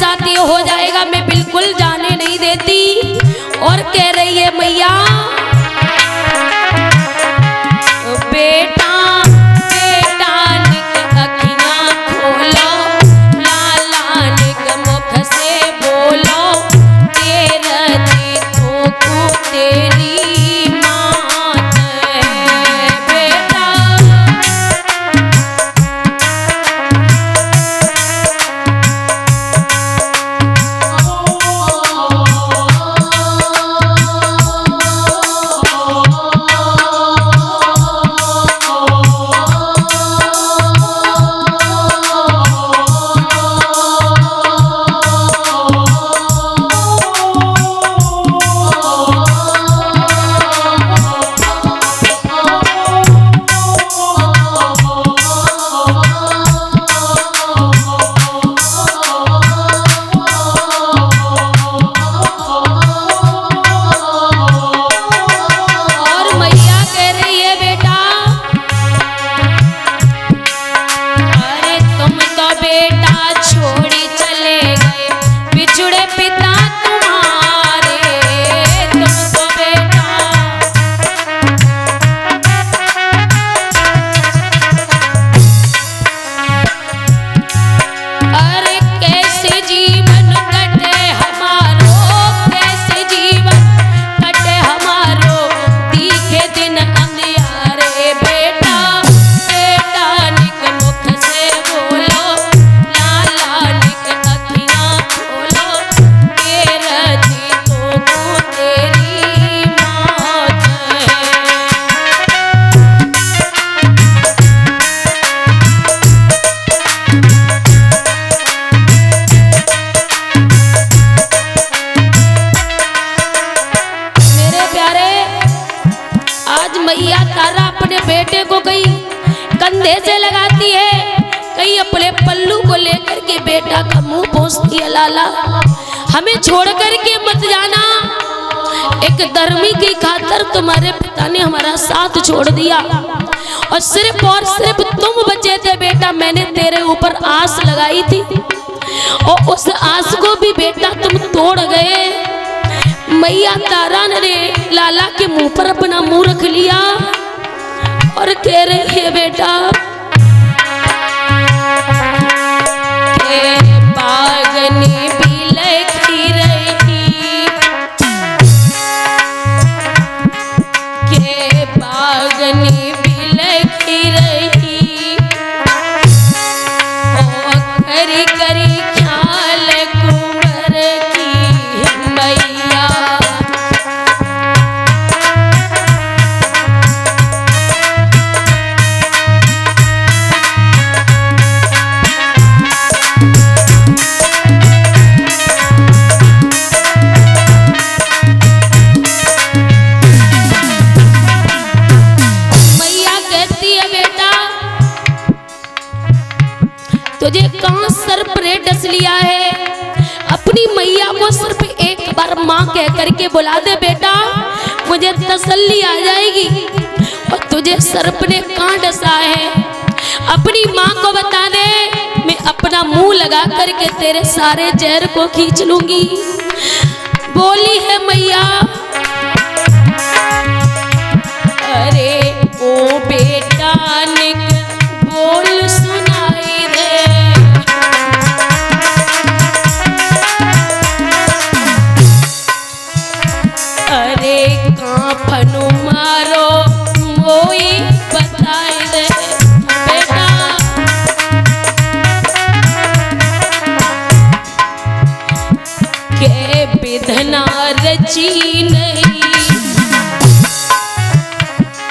साथ ये हो जाएगा मैं बिल्कुल जाने नहीं देती। और कह रही है मैया बेटा बेटा निक अखियां खोलो, लाला निक मुख से बोलो, तेरा देखो को तेरी मात है बेटा। मैया तारा अपने बेटे को कहीं कंधे से लगाती है, कहीं अपने पल्लू को लेकर के बेटा का मुंह पोंछती है। लाला हमें छोड़ कर के मत जाना, एक धर्मी की खातिर तुम्हारे पिता ने हमारा साथ छोड़ दिया और सिर्फ तुम बचे थे बेटा। मैंने तेरे ऊपर आस लगाई थी और उस आस को भी बेटा तुम तोड़ गए। मैया तारा ने लाला के मुंह पर अपना मुंह रख लिया और कह रही है बेटा के बागनी बिलखी रही, के बागनी बिलखी रही, ओ करी करी ख्याल कुंवर की मैया। तुझे कहां सर्प ने डस लिया है, अपनी मैया को सिर्फ एक बार माँ कह करके बुला दे बेटा, मुझे तसल्ली आ जाएगी। और तुझे सर्प ने कहां डसा है अपनी माँ को बता दे, मैं अपना मुंह लगा करके तेरे सारे जहर को खींच लूंगी। बोली है मैया अरे ओ बेटा निक बोल सुनाई दे, अरे कांफनु मारो मोई बताई दे बेटा, के विधना रची नहीं।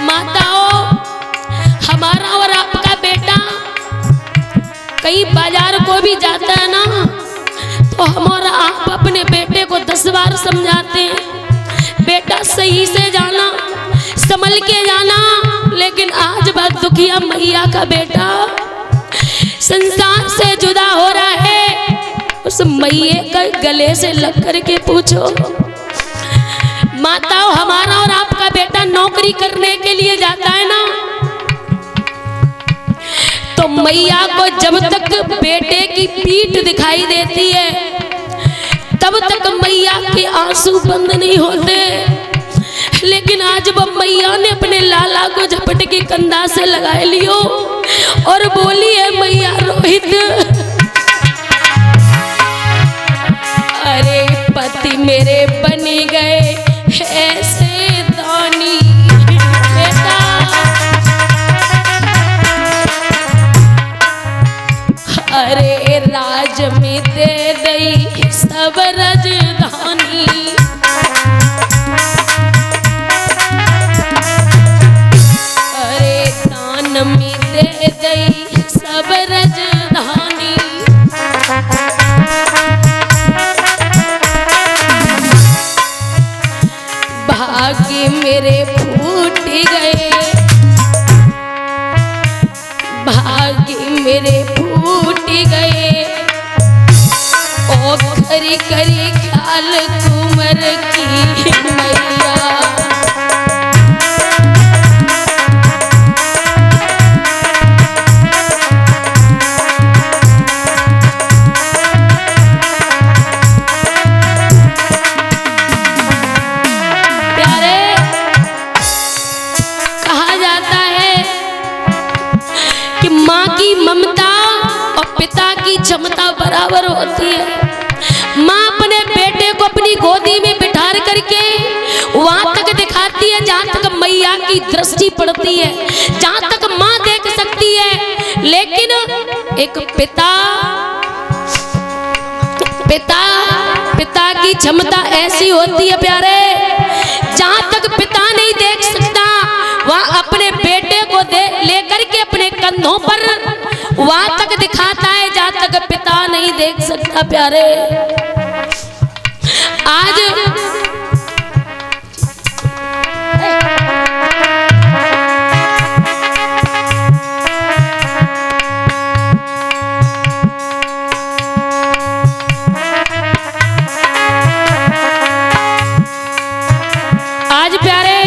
माताओं हमारा और आपका बेटा कहीं बाजार को भी जाता है ना, तो हम और आप अपने बेटे को 10 बार समझाते हैं बेटा सही से जाना, संभल के जाना। लेकिन आज बात दुखिया मैया का बेटा संसार से जुदा हो रहा है, उस मैये का गले से लग कर के पूछो। माताओं हमारा और आपका बेटा नौकरी करने के लिए जाता है ना, तो मैया को जब तक बेटे की पीठ दिखाई देती है तब तक मैया के आंसू बंद नहीं होते। लेकिन आज वो मैया ने अपने लाला को झपट के कंधा से लगा लियो और बोली है, मैया रोहित, अरे पति मेरे बन गए ऐसे दानी बेटा, अरे राज में दे दई सब राजधानी, अरे दान में दे दई सब राजधानी। भाग्य मेरे फूट गए, भाग्य मेरे फूट गए, ओ करी करी ख्याल कुंवर की मैया। क्षमता बराबर होती है। माँ अपने बेटे को अपनी गोदी में बिठा करके वहां तक दिखाती है जहां तक मैया की दृष्टि पड़ती है, जहां तक माँ देख सकती है। लेकिन एक पिता की क्षमता ऐसी होती है प्यारे, जहां तक पिता नहीं देख सकता वहां अपने बेटे को लेकर के अपने कंधों पर वहां तक दिखाता है जहां तक पिता नहीं देख सकता। प्यारे आज प्यारे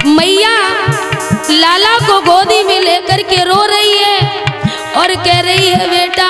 मैया लाला को गोदी में लेकर के रो रही है और कह रही है, बेटा